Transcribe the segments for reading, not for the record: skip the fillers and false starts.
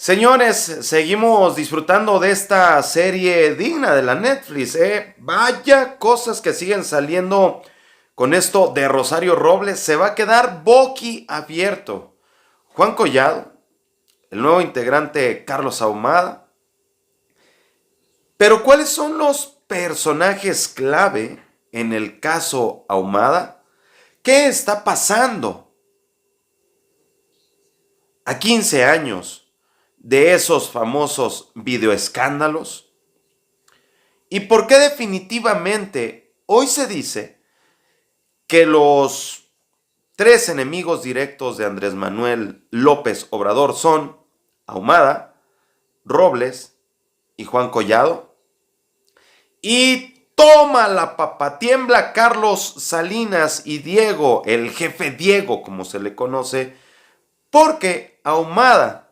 Señores, seguimos disfrutando de esta serie digna de la Netflix, ¿eh? Vaya cosas que siguen saliendo con esto de Rosario Robles. Se va a quedar boquiabierto. Juan Collado, el nuevo integrante Carlos Ahumada. Pero ¿cuáles son los personajes clave en el caso Ahumada? ¿Qué está pasando a 15 años de esos famosos videoescándalos? ¿Y por qué definitivamente hoy se dice que los tres enemigos directos de Andrés Manuel López Obrador son Ahumada, Robles y Juan Collado? Y toma la papa, tiembla Carlos Salinas y Diego, el jefe Diego como se le conoce, porque Ahumada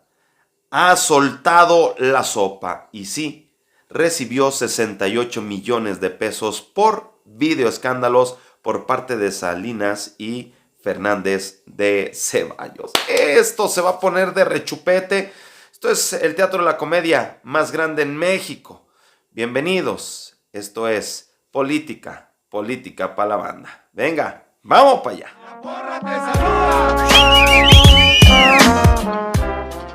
ha soltado la sopa y sí, recibió 68 millones de pesos por videoescándalos por parte de Salinas y Fernández de Ceballos. Esto se va a poner de rechupete. Esto es el teatro de la comedia más grande en México. Bienvenidos. Esto es política, política para la banda. Venga, vamos para allá. La porra te saluda.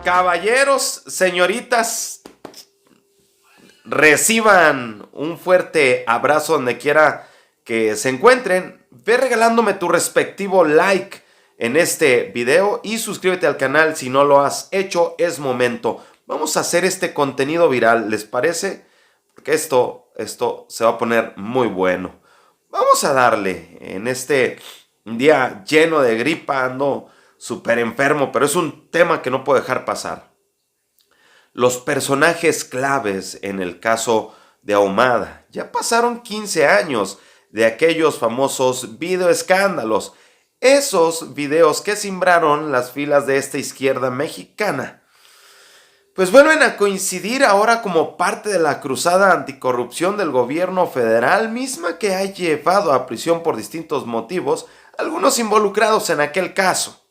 Caballeros, señoritas, reciban un fuerte abrazo donde quiera que se encuentren. Ve regalándome tu respectivo like en este video y suscríbete al canal si no lo has hecho. Es momento. Vamos a hacer este contenido viral, ¿les parece? Porque esto se va a poner muy bueno. Vamos a darle en este día lleno de gripa. Ando súper enfermo, pero es un tema que no puedo dejar pasar. Los personajes claves en el caso de Ahumada. Ya pasaron 15 años de aquellos famosos videoescándalos. Esos videos que cimbraron las filas de esta izquierda mexicana. Pues vuelven a coincidir ahora como parte de la cruzada anticorrupción del gobierno federal, misma que ha llevado a prisión por distintos motivos algunos involucrados en aquel caso.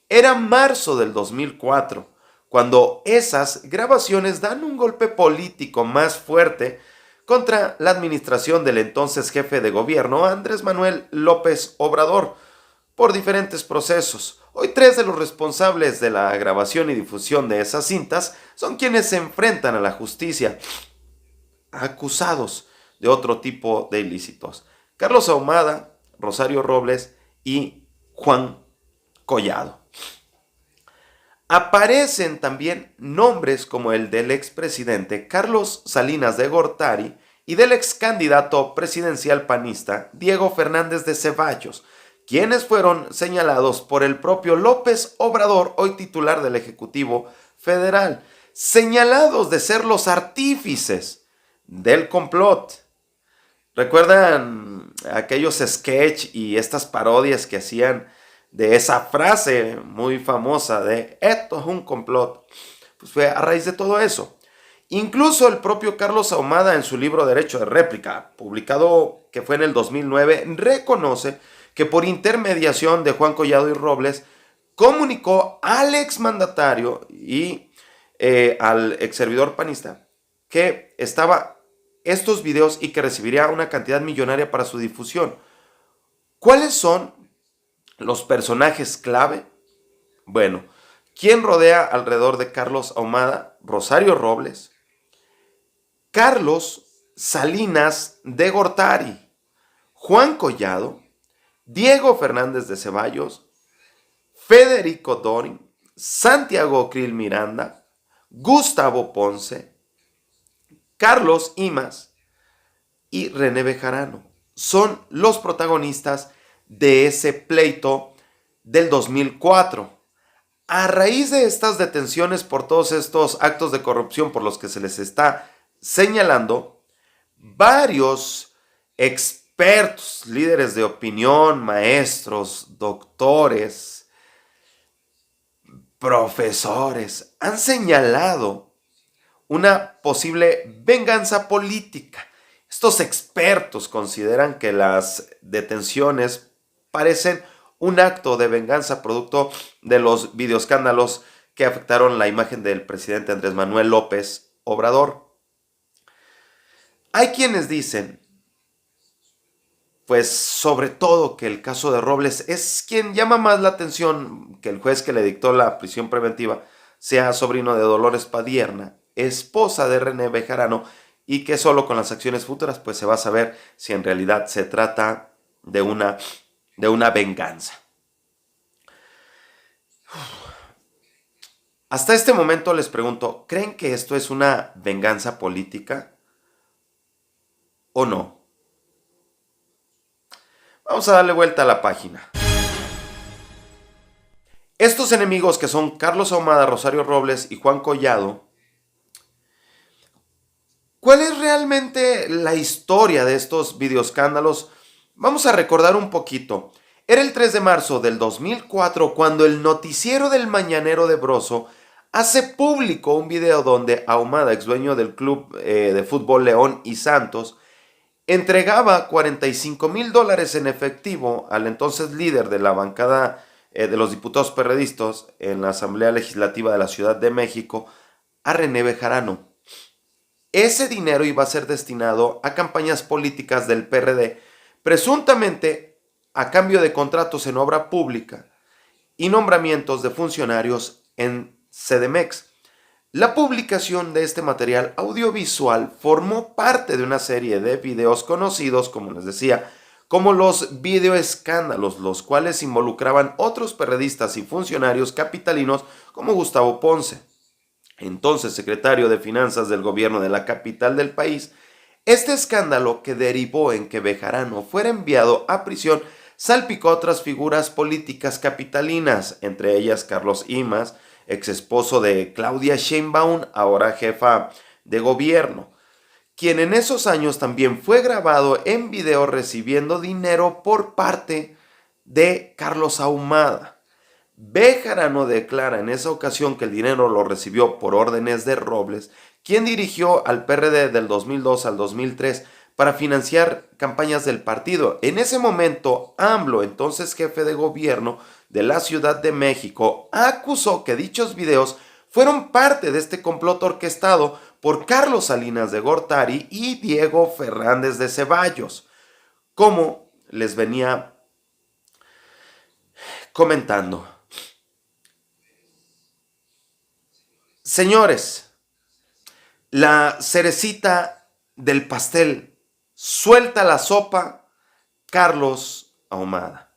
Era marzo del 2004, cuando esas grabaciones dan un golpe político más fuerte contra la administración del entonces jefe de gobierno, Andrés Manuel López Obrador, por diferentes procesos. Hoy 3 de los responsables de la grabación y difusión de esas cintas son quienes se enfrentan a la justicia, acusados de otro tipo de ilícitos: Carlos Ahumada, Rosario Robles y Juan Collado. Aparecen también nombres como el del expresidente Carlos Salinas de Gortari y del ex candidato presidencial panista Diego Fernández de Ceballos, quienes fueron señalados por el propio López Obrador, hoy titular del Ejecutivo Federal, señalados de ser los artífices del complot. ¿Recuerdan aquellos sketch y estas parodias que hacían de esa frase muy famosa de "esto es un complot"? Pues fue a raíz de todo eso. Incluso el propio Carlos Ahumada, en su libro Derecho de Réplica, publicado que fue en el 2009, reconoce que por intermediación de Juan Collado y Robles comunicó al exmandatario y al ex servidor panista que estaba estos videos y que recibiría una cantidad millonaria para su difusión. ¿Cuáles son los personajes clave? Bueno, ¿quién rodea alrededor de Carlos Ahumada? Rosario Robles, Carlos Salinas de Gortari, Juan Collado, Diego Fernández de Ceballos, Federico Dorin, Santiago Krill Miranda, Gustavo Ponce, Carlos Imaz y René Bejarano. Son los protagonistas de ese pleito del 2004. A raíz de estas detenciones por todos estos actos de corrupción por los que se les está señalando, varios expertos, líderes de opinión, maestros, doctores, profesores, han señalado una posible venganza política. Estos expertos consideran que las detenciones parecen un acto de venganza producto de los videoescándalos que afectaron la imagen del presidente Andrés Manuel López Obrador. Hay quienes dicen, pues sobre todo, que el caso de Robles es quien llama más la atención, que el juez que le dictó la prisión preventiva sea sobrino de Dolores Padierna, esposa de René Bejarano, y que solo con las acciones futuras pues se va a saber si en realidad se trata de una venganza. Hasta este momento les pregunto, ¿creen que esto es una venganza política o no? Vamos a darle vuelta a la página. Estos enemigos, que son Carlos Ahumada, Rosario Robles y Juan Collado, ¿cuál es realmente la historia de estos videoescándalos? Vamos a recordar un poquito. Era el 3 de marzo del 2004 cuando el noticiero del Mañanero de Broso hace público un video donde Ahumada, ex dueño del club de fútbol León y Santos, entregaba $45,000 en efectivo al entonces líder de la bancada de los diputados perredistas en la Asamblea Legislativa de la Ciudad de México, a René Bejarano. Ese dinero iba a ser destinado a campañas políticas del PRD, presuntamente a cambio de contratos en obra pública y nombramientos de funcionarios en CDMX. La publicación de este material audiovisual formó parte de una serie de videos conocidos, como les decía, como los videoescándalos, los cuales involucraban otros perredistas y funcionarios capitalinos como Gustavo Ponce, entonces secretario de Finanzas del gobierno de la capital del país. Este escándalo, que derivó en que Bejarano fuera enviado a prisión, salpicó a otras figuras políticas capitalinas, entre ellas Carlos Imaz, ex esposo de Claudia Sheinbaum, ahora jefa de gobierno, quien en esos años también fue grabado en video recibiendo dinero por parte de Carlos Ahumada. Bejarano declara en esa ocasión que el dinero lo recibió por órdenes de Robles, quien dirigió al PRD del 2002 al 2003 para financiar campañas del partido. En ese momento, AMLO, entonces jefe de gobierno de la Ciudad de México, acusó que dichos videos fueron parte de este complot orquestado por Carlos Salinas de Gortari y Diego Fernández de Ceballos. Como les venía comentando. Señores, la cerecita del pastel, suelta la sopa, Carlos Ahumada.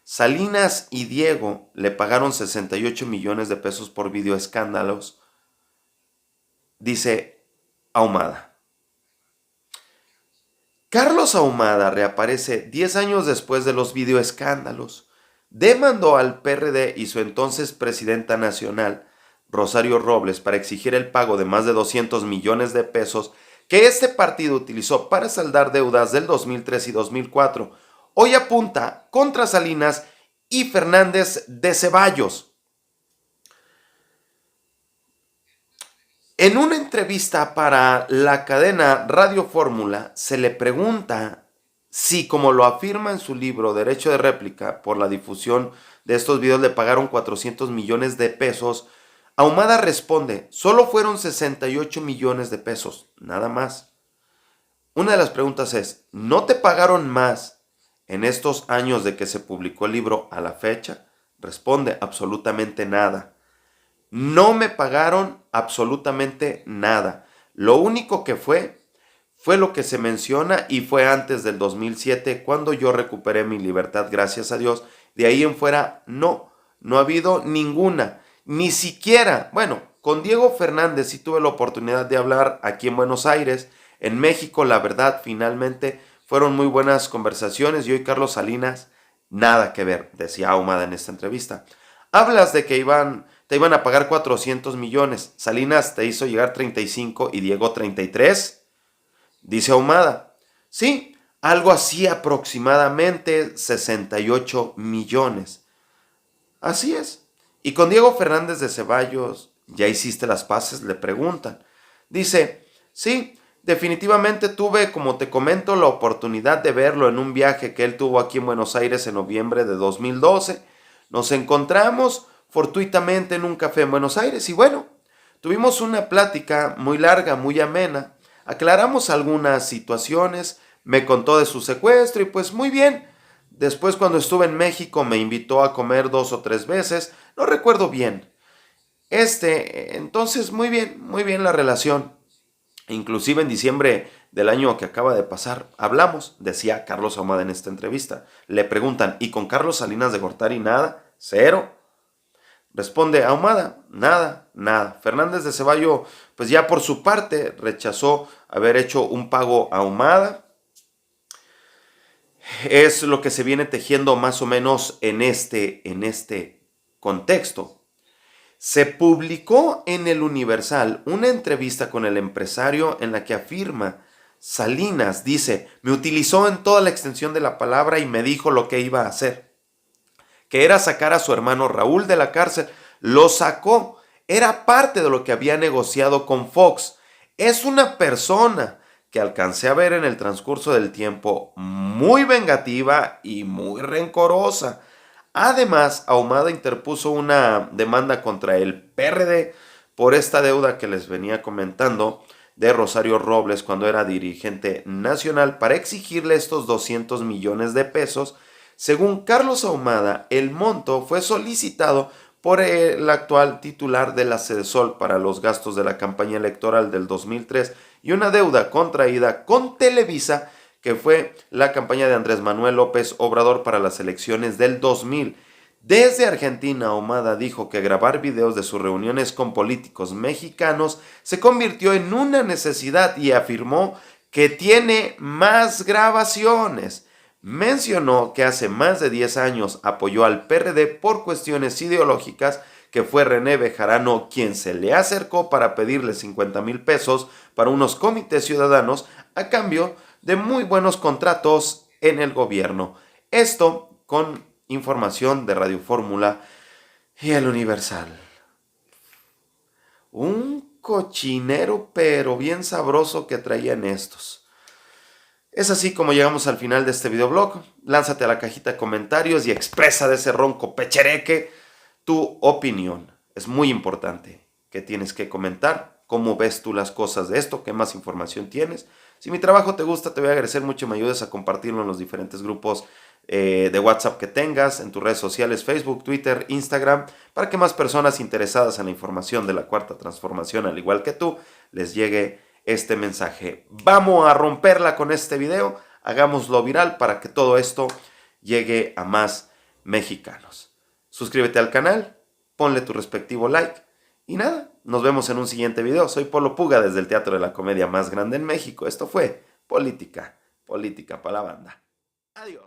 Salinas y Diego le pagaron 68 millones de pesos por videoescándalos, dice Ahumada. Carlos Ahumada reaparece 10 años después de los videoescándalos. Demandó al PRD y su entonces presidenta nacional, Rosario Robles, para exigir el pago de más de 200 millones de pesos que este partido utilizó para saldar deudas del 2003 y 2004. Hoy apunta contra Salinas y Fernández de Ceballos. En una entrevista para la cadena Radio Fórmula se le pregunta si, como lo afirma en su libro Derecho de Réplica, por la difusión de estos videos le pagaron 400 millones de pesos. Ahumada responde, solo fueron 68 millones de pesos, nada más. Una de las preguntas es, ¿no te pagaron más en estos años de que se publicó el libro a la fecha? Responde, absolutamente nada. No me pagaron absolutamente nada. Lo único que fue lo que se menciona y fue antes del 2007 cuando yo recuperé mi libertad, gracias a Dios. De ahí en fuera no ha habido ninguna. Ni siquiera, bueno, con Diego Fernández sí tuve la oportunidad de hablar aquí en Buenos Aires. En México, la verdad, finalmente fueron muy buenas conversaciones. Y hoy Carlos Salinas, nada que ver, decía Ahumada en esta entrevista. Hablas de que te iban a pagar 400 millones. Salinas te hizo llegar 35 y Diego 33. Dice Ahumada. Sí, algo así, aproximadamente 68 millones. Así es. Y con Diego Fernández de Ceballos, ¿ya hiciste las paces?, le preguntan. Dice, sí, definitivamente tuve, como te comento, la oportunidad de verlo en un viaje que él tuvo aquí en Buenos Aires en noviembre de 2012. Nos encontramos, fortuitamente en un café en Buenos Aires y bueno, tuvimos una plática muy larga, muy amena, aclaramos algunas situaciones, me contó de su secuestro y pues muy bien. Después cuando estuve en México me invitó a comer 2 o 3 veces, no recuerdo bien. Entonces muy bien la relación. Inclusive en diciembre del año que acaba de pasar, hablamos, decía Carlos Ahumada en esta entrevista. Le preguntan, ¿y con Carlos Salinas de Gortari nada? ¿Cero? Responde Ahumada, nada, nada. Fernández de Ceballo, pues ya por su parte, rechazó haber hecho un pago a Ahumada. Es lo que se viene tejiendo más o menos en este contexto. Se publicó en el Universal una entrevista con el empresario en la que afirma Salinas, dice, me utilizó en toda la extensión de la palabra y me dijo lo que iba a hacer, que era sacar a su hermano Raúl de la cárcel. Lo sacó, era parte de lo que había negociado con Fox. Es una persona que alcancé a ver en el transcurso del tiempo muy vengativa y muy rencorosa. Además, Ahumada interpuso una demanda contra el PRD por esta deuda que les venía comentando de Rosario Robles cuando era dirigente nacional para exigirle estos 200 millones de pesos. Según Carlos Ahumada, el monto fue solicitado por el actual titular de la Sedesol para los gastos de la campaña electoral del 2003 y una deuda contraída con Televisa, que fue la campaña de Andrés Manuel López Obrador para las elecciones del 2000. Desde Argentina, Ahumada dijo que grabar videos de sus reuniones con políticos mexicanos se convirtió en una necesidad y afirmó que tiene más grabaciones. Mencionó que hace más de 10 años apoyó al PRD por cuestiones ideológicas, que fue René Bejarano quien se le acercó para pedirle 50,000 pesos para unos comités ciudadanos a cambio de muy buenos contratos en el gobierno. Esto con información de Radio Fórmula y el Universal. Un cochinero pero bien sabroso que traían estos. Es así como llegamos al final de este videoblog. Lánzate a la cajita de comentarios y expresa de ese ronco pechereque tu opinión. Es muy importante que tienes que comentar cómo ves tú las cosas de esto, qué más información tienes. Si mi trabajo te gusta, te voy a agradecer mucho y me ayudes a compartirlo en los diferentes grupos de WhatsApp que tengas, en tus redes sociales, Facebook, Twitter, Instagram, para que más personas interesadas en la información de la Cuarta Transformación, al igual que tú, les llegue este mensaje. Vamos a romperla con este video, hagámoslo viral para que todo esto llegue a más mexicanos. Suscríbete al canal, ponle tu respectivo like y nada, nos vemos en un siguiente video. Soy Polo Puga desde el Teatro de la Comedia más grande en México. Esto fue Política para la banda. Adiós.